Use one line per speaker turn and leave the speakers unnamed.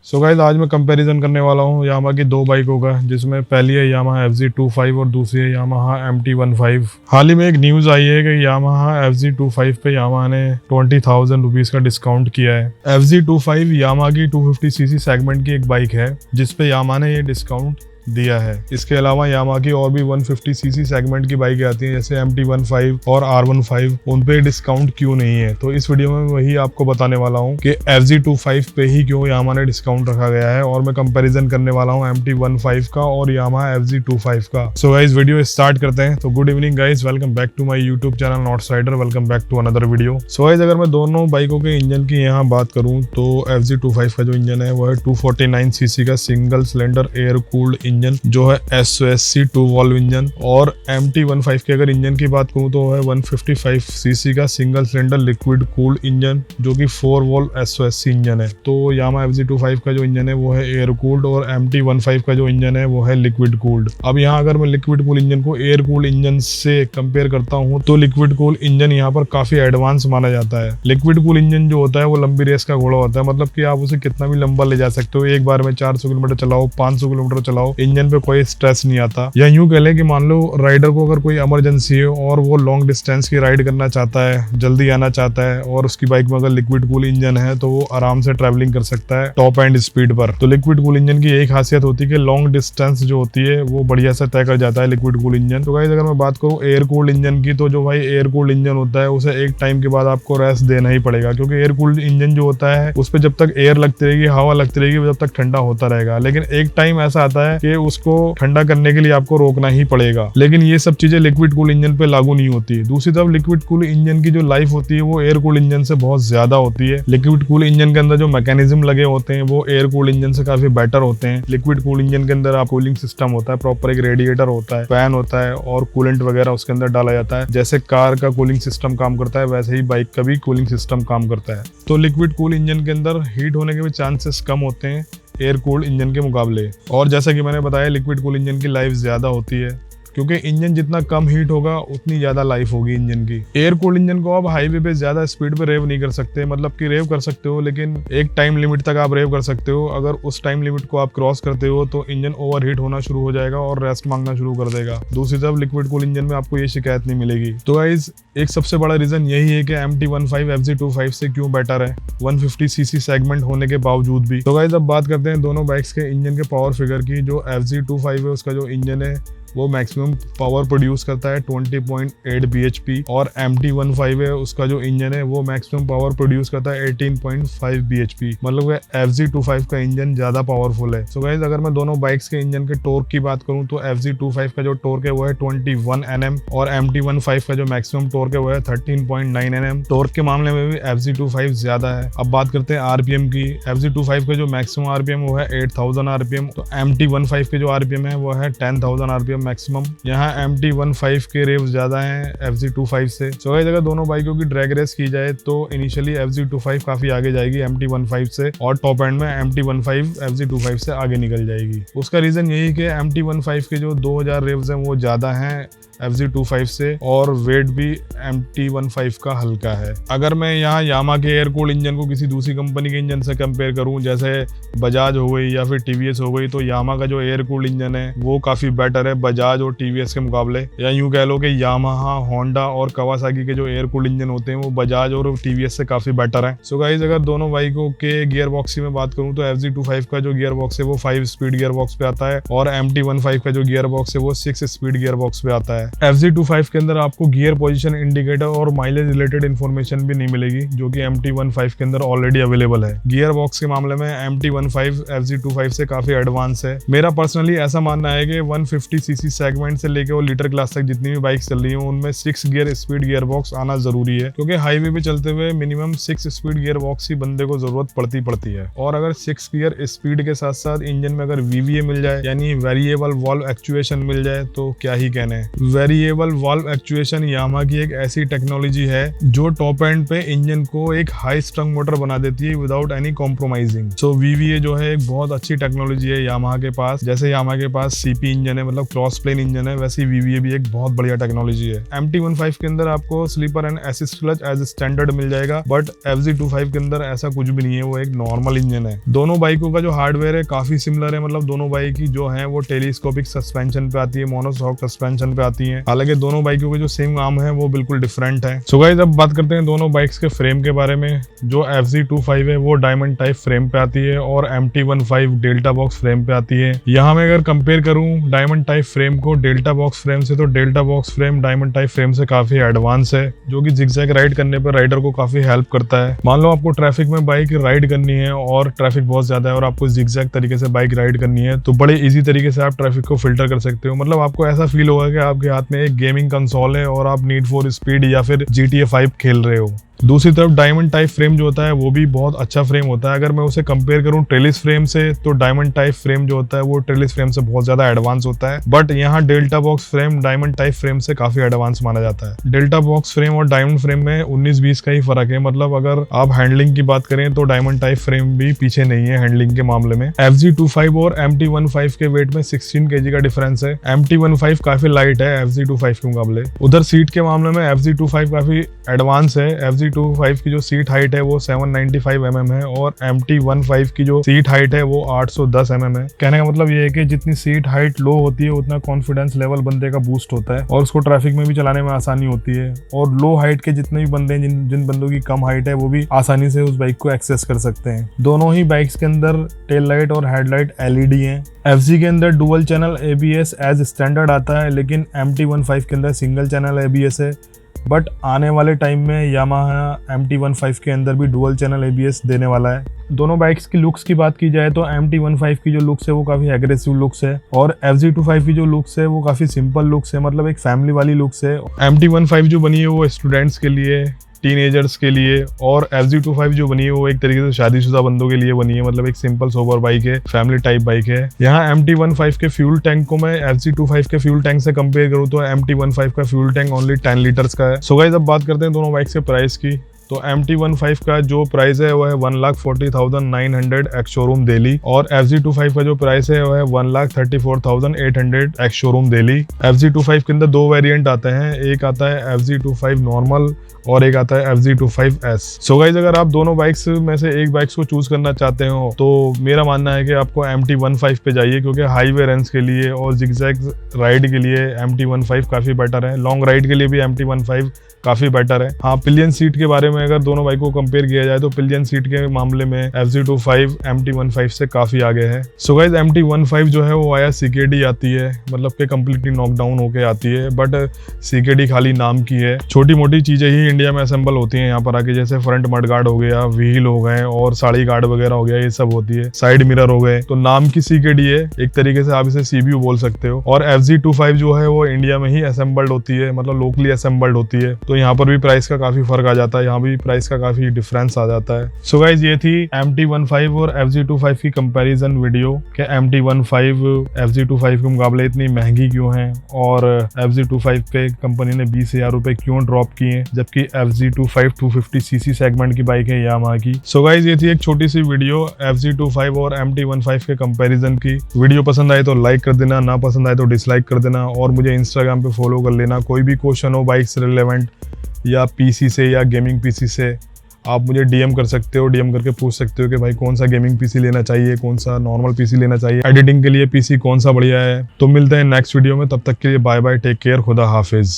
So guys आज मैं comparison करने वाला हूँ यामाहा की दो बाइकों का, जिसमें पहली है यामाहा FZ25 और दूसरी है यामाहा MT15। हाल ही में एक न्यूज आई है कि यामाहा FZ25 पे यामाहा ने 20,000 रुपीज का डिस्काउंट किया है। FZ25 यामाहा की 250cc सेगमेंट की एक बाइक है जिसपे यामाहा ने ये डिस्काउंट दिया है। इसके अलावा यामाहा की और भी 150cc सेगमेंट की बाइकें आती हैं जैसे MT15 और R15, उन पे डिस्काउंट क्यों नहीं है। तो इस वीडियो में वही आपको बताने वाला हूँ कि FZ25 पे ही क्यों यामाहा ने डिस्काउंट रखा गया है, और मैं कंपैरिजन करने वाला हूँ MT15 का और यामाहा FZ25 का। सो गाइस वीडियो स्टार्ट करते हैं। तो good evening guys, welcome back to my YouTube channel North Sider, welcome back to another video. So guys अगर मैं दोनों बाइकों के इंजन की यहाँ बात करूँ तो FZ25 का जो इंजन है वो है 249cc का single cylinder air cooled engine जो है SOSC 2 वॉल्व इंजन, और MT15 के अगर इंजन की बात करूं तो वो है 155cc का single cylinder liquid cooled engine जो कि 4 वॉल्व SOSC इंजन है। तो यामाहा FZ25 का जो इंजन है वो है एयर कूल्ड और MT15 का जो इंजन है वो है लिक्विड कूल्ड। अब यहाँ अगर मैं लिक्विड कूल इंजन को एयर कूल्ड इंजन से कंपेयर करता हूँ तो लिक्विड कूल इंजन यहाँ पर काफी एडवांस माना जाता है। लिक्विड कूल इंजन जो होता है वो लंबी रेस का घोड़ा होता है, मतलब कि आप उसे कितना भी लंबा ले जा सकते हो। एक बार में 400 किलोमीटर चलाओ, 500 किलोमीटर चलाओ, इंजन पे कोई स्ट्रेस नहीं आता। या यूं कह लें कि मान लो राइडर को अगर कोई इमरजेंसी है और वो लॉन्ग डिस्टेंस की राइड करना चाहता है, जल्दी आना चाहता है, और उसकी बाइक में अगर लिक्विड कूल इंजन है तो वो आराम से ट्रैवलिंग कर सकता है टॉप एंड स्पीड पर। तो लिक्विड कूल इंजन की एक खासियत होती है कि लॉन्ग डिस्टेंस जो होती है वो बढ़िया से तय कर जाता है लिक्विड कूल इंजन। तो गाइस अगर मैं बात करूँ एयर कूल्ड इंजन की, तो जो भाई एयर कूल्ड इंजन होता है उसे एक टाइम के बाद आपको रेस्ट देना ही पड़ेगा, क्योंकि एयर कूल्ड इंजन जो होता है उस पर जब तक एयर लगती रहेगी, हवा लगती रहेगी, जब तक ठंडा होता रहेगा। लेकिन एक टाइम ऐसा आता है कि उसको ठंडा करने के लिए आपको रोकना ही पड़ेगा। लेकिन ये सब चीजें लिक्विड कूल इंजन पे लागू नहीं होती। दूसरी तरफ लिक्विड कूल इंजन की जो लाइफ होती है वो एयर कूल इंजन से बहुत ज्यादा होती है। लिक्विड कूल इंजन के अंदर जो मैकेनिज्म लगे होते हैं वो एयर कूल इंजन से काफी बेटर होते हैं। लिक्विड कूल इंजन के अंदर आप कूलिंग सिस्टम होता है, प्रॉपर एक रेडिएटर होता है, फैन होता है और कूलेंट वगैरह उसके अंदर डाला जाता है। जैसे कार का कूलिंग सिस्टम काम करता है वैसे ही बाइक का भी कूलिंग सिस्टम काम करता है। तो लिक्विड कूल इंजन के अंदर हीट होने के भी चांसेस कम होते हैं एयर कूल्ड इंजन के मुकाबले। और जैसा कि मैंने बताया लिक्विड कूल इंजन की लाइफ ज्यादा होती है, क्योंकि इंजन जितना कम हीट होगा उतनी ज्यादा लाइफ होगी इंजन की। एयर कूल्ड इंजन को आप हाईवे पे ज्यादा स्पीड पे रेव नहीं कर सकते, मतलब कि रेव कर सकते हो लेकिन एक टाइम लिमिट तक आप रेव कर सकते हो। अगर उस टाइम लिमिट को आप क्रॉस करते हो तो इंजन ओवरहीट होना शुरू हो जाएगा और रेस्ट मांगना शुरू कर देगा। दूसरी तरफ लिक्विड कूल इंजन में आपको ये शिकायत नहीं मिलेगी। तो गाइस एक सबसे बड़ा रीजन यही है कि MT15 FZ25 से क्यों बेटर है 150cc सेगमेंट होने के बावजूद भी। तो गाइस अब बात करते हैं दोनों बाइक्स के इंजन के पावर फिगर की। जो FZ25 है उसका जो इंजन है वो मैक्सिमम पावर प्रोड्यूस करता है 20.8 bhp, और MT15 है उसका जो इंजन है वो मैक्सिमम पावर प्रोड्यूस करता है 18.5 bhp, मतलब FZ25 का इंजन ज्यादा पावरफुल है। सो गाइस अगर मैं दोनों बाइक्स के इंजन के टॉर्क की बात करूं तो FZ25 का जो टॉर्क है वो है 21 Nm और MT15 का जो मैक्सिमम टॉर्क है वो है 13.9 Nm। टॉर्क के मामले में भी FZ25 ज्यादा है। अब बात करते हैं RPM की। FZ25 का जो मैक्सिमम RPM वो है 8000 RPM, तो MT15 के जो RPM है वो है 10,000 RPM मैक्सिमम। यहाँ MT15 के रेव ज्यादा हैं FZ25 से। सो गाइस अगर दोनों बाइकों की ड्रैग रेस की जाए तो इनिशियली FZ25 काफी आगे जाएगी MT15 से, और टॉप एंड में MT15 FZ25 से आगे निकल जाएगी। उसका रीजन यही कि MT15 के जो 2000 रेव्स हैं वो ज्यादा हैं FZ25 से, और वेट भी MT15 का हल्का है। अगर मैं यहाँ यामाहा के एयर कूल्ड इंजन को किसी दूसरी कंपनी के इंजन से कंपेयर करूँ, जैसे बजाज हो गई या फिर TVS हो गई, तो यामाहा का जो एयर कूल्ड इंजन है वो काफी बेटर है बजाज और TVS के मुकाबले। या यूं कह लो कि यामाहा, होंडा और कवासाकी के जो एयर कूल्ड इंजन होते हैं वो बजाज और TVS से काफी बेटर है। सो गाइस अगर दोनों बाइकों के गियर बॉक्स की मैं बात करूँ तो FZ25 का जो गियर बॉक्स है वो 5 स्पीड गियर बॉक्स पे आता है, और MT15 का जो गियर बॉक्स है वो 6 स्पीड गियर बॉक्स पे आता है। FZ25 के अंदर आपको गियर पोजीशन इंडिकेटर और माइलेज रिलेटेड इन्फॉर्मेशन भी नहीं मिलेगी, जो कि MT15 के अंदर ऑलरेडी अवेलेबल है। गियर बॉक्स के मामले में MT15 FZ25 से काफी एडवांस है। मेरा पर्सनली ऐसा मानना है कि 150cc सेगमेंट से लेके और लीटर क्लास तक जितनी भी बाइक चल रही है उनमें 6 गियर स्पीड गियर बॉक्स आना जरूरी है, क्योंकि हाईवे पे चलते हुए मिनिमम 6 स्पीड गियर बॉक्स ही बंदे को जरूरत पड़ती है। और अगर 6 गियर स्पीड के साथ साथ इंजन में अगर VVA मिल जाए यानी वेरिएबल वाल्व एक्चुएशन मिल जाए तो क्या ही कहने। वेरिएबल वाल्व एक्चुएशन यामाहा की एक ऐसी टेक्नोलॉजी है जो टॉप एंड पे इंजन को एक हाई स्ट्रंग मोटर बना देती है विदाउट एनी कॉम्प्रोमाइजिंग। सो VVA जो है एक बहुत अच्छी टेक्नोलॉजी है यामाहा के पास। जैसे यामाहा के पास CP इंजन है, मतलब क्रॉस प्लेन इंजन है, वैसे VVA भी एक बहुत बढ़िया टेक्नोलॉजी है। MT15 के अंदर आपको slipper and assist clutch as standard मिल जाएगा, बट FZ25 के अंदर ऐसा कुछ भी नहीं है, वो एक नॉर्मल इंजन है। दोनों बाइकों का जो हार्डवेयर है काफी सिमिलर है, मतलब दोनों बाइक की जो है वो टेलीस्कोपिक सस्पेंशन पे आती है, मोनोशॉक सस्पेंशन पे आती है। हालांकि दोनों बाइकों के जो सेम आर्म है वो बिल्कुल डिफरेंट है। सो गाइस अब बात करते हैं दोनों बाइक्स के फ्रेम के बारे में। जो FZ25 है वो डायमंड टाइप फ्रेम पे आती है और MT15 डेल्टा बॉक्स फ्रेम पे आती है। यहाँ मैं अगर कंपेयर करूं डायमंड टाइप फ्रेम को डेल्टा बॉक्स फ्रेम से, तो delta box frame diamond type frame से काफी एडवांस है, जो कि जिगजैग राइड करने पर राइडर को काफी हेल्प करता है। मान लो आपको ट्रैफिक में बाइक राइड करनी है और ट्रैफिक बहुत ज्यादा है और आपको जिगजैग तरीके से बाइक राइड करनी है, तो बड़े इजी तरीके से आप ट्रैफिक को फिल्टर कर सकते हो। मतलब आपको ऐसा फील होगा कि आपके हाथ में एक गेमिंग कंसोल है और आप नीड फॉर स्पीड या फिर GTA 5 खेल रहे हो। दूसरी तरफ डायमंड टाइप फ्रेम जो होता है वो भी बहुत अच्छा फ्रेम होता है। अगर मैं उसे कंपेयर करूं ट्रेलिस फ्रेम से, तो डायमंड टाइप फ्रेम जो होता है वो ट्रेलिस फ्रेम से बहुत ज्यादा एडवांस होता है, बट यहाँ delta box frame diamond type frame से काफी एडवांस माना जाता है। डेल्टा बॉक्स फ्रेम और डायमंड फ्रेम में 19-20 का ही फर्क है। मतलब अगर आप हैंडलिंग की बात करें तो डायमंड टाइप फ्रेम भी पीछे नहीं है हैंडलिंग के मामले में। FZ25 और MT15 के वेट में 16 kg का डिफरेंस है। MT15 काफी लाइट है FZ25 के मुकाबले। उधर सीट के मामले में FZ25 काफी एडवांस है। FZ25 की जो सीट हाइट है वो 795 mm है और MT15 की जो सीट हाइट है वो 810 mm है। कहने का मतलब ये है कि जितनी सीट हाइट लो होती है उतना कॉन्फिडेंस लेवल बंदे का बूस्ट होता है और उसको ट्रैफिक में भी चलाने में आसानी होती है। और लो हाइट के जितने भी बंदे जिन बंदों की कम हाइट है वो भी आसानी से उस बाइक को एक्सेस कर सकते हैं। दोनों ही बाइक्स के अंदर टेल लाइट और हेडलाइट LED है। FZ के अंदर dual channel ABS as standard आता है, लेकिन MT15 के अंदर सिंगल चैनल ABS है। बट आने वाले टाइम में यामाहा MT15 के अंदर भी डुअल चैनल ABS देने वाला है। दोनों बाइक्स की लुक्स की बात की जाए तो MT15 की जो लुक्स है वो काफी एग्रेसिव लुक्स है और FZ25 की जो लुक्स है वो काफी सिंपल लुक्स है, मतलब एक फैमिली वाली लुक्स है। MT15 जो बनी है वो स्टूडेंट्स के लिए, टीनेजर्स के लिए, और FZ25 जो बनी है वो एक तरीके से शादीशुदा बंदों के लिए बनी है, मतलब एक सिंपल सोबर बाइक है, फैमिली टाइप बाइक है। यहाँ MT15 के फ्यूल टैंक को मैं FZ25 के फ्यूल टैंक से कंपेयर करूँ तो MT15 का फ्यूल टैंक ओनली 10 लीटर्स का है। सो गाइस अब बात करते हैं दोनों बाइक्स के प्राइस की। तो MT15 का जो प्राइस है वो है 1,40,900 एक्स शोरूम दिल्ली और FZ25 का जो प्राइस है वो है 1,34,800 एक्स शोरूम दिल्ली। FZ25 के अंदर दो वेरिएंट आते हैं, एक आता है FZ25 नॉर्मल और एक आता है FZ25S। सो गाइस अगर आप दोनों बाइक्स में से एक बाइक्स को चूज करना चाहते हो तो मेरा मानना है कि आपको MT15 पे जाइए, क्योंकि हाईवे रन्स के लिए और जिगजैग राइड के लिए MT15 काफी बेटर है। लॉन्ग राइड के लिए भी MT15 काफी बेटर है। हाँ, पिलियन सीट के बारे में अगर दोनों बाइक को कंपेयर किया जाए तो पिलियन सीट के मामले में FZ25 MT15 से काफी आगे है। सो गाइस MT15 जो है वो आया CKD आती है, मतलब कि कंप्लीटली नॉकडाउन होके आती है, बट CKD खाली नाम की है। छोटी मोटी चीजें ही इंडिया में असेंबल होती हैं यहाँ पर आके, जैसे फ्रंट मडगार्ड हो गया, व्हील हो गए और साड़ी गार्ड वगैरह हो गया, ये सब होती है। साइड मिरर हो गए, तो नाम की CKD है, एक तरीके से आप इसे CBU बोल सकते हो। और FZ25 जो है वो इंडिया में ही असेंबल्ड होती है, मतलब लोकली असेंबल्ड होती है, तो यहाँ पर भी प्राइस का काफी फर्क आ जाता है, यहाँ भी प्राइस का काफी डिफरेंस आ जाता है। सो गाइस ये थी MT15 और FZ25 की कंपैरिजन वीडियो कि MT15 FZ25 के मुकाबले इतनी महंगी क्यों है और FZ25 पे कंपनी ने 20,000 रुपए क्यों ड्रॉप किए, जबकि FZ25 250cc सेगमेंट की बाइक है यामाहा की। सो गाइस ये थी एक छोटी सी वीडियो FZ25 और MT15 के कंपैरिजन की। वीडियो पसंद आए तो लाइक कर देना, ना पसंद आए तो डिसलाइक कर देना और मुझे इंस्टाग्राम पे फॉलो कर लेना। कोई भी क्वेश्चन हो बाइक से रिलेवेंट या PC से या गेमिंग PC से, आप मुझे DM कर सकते हो, DM करके पूछ सकते हो कि भाई कौन सा गेमिंग PC लेना चाहिए, कौन सा नॉर्मल PC लेना चाहिए, एडिटिंग के लिए PC कौन सा बढ़िया है। तो मिलते हैं नेक्स्ट वीडियो में, तब तक के लिए बाय बाय, टेक केयर, खुदा हाफिज।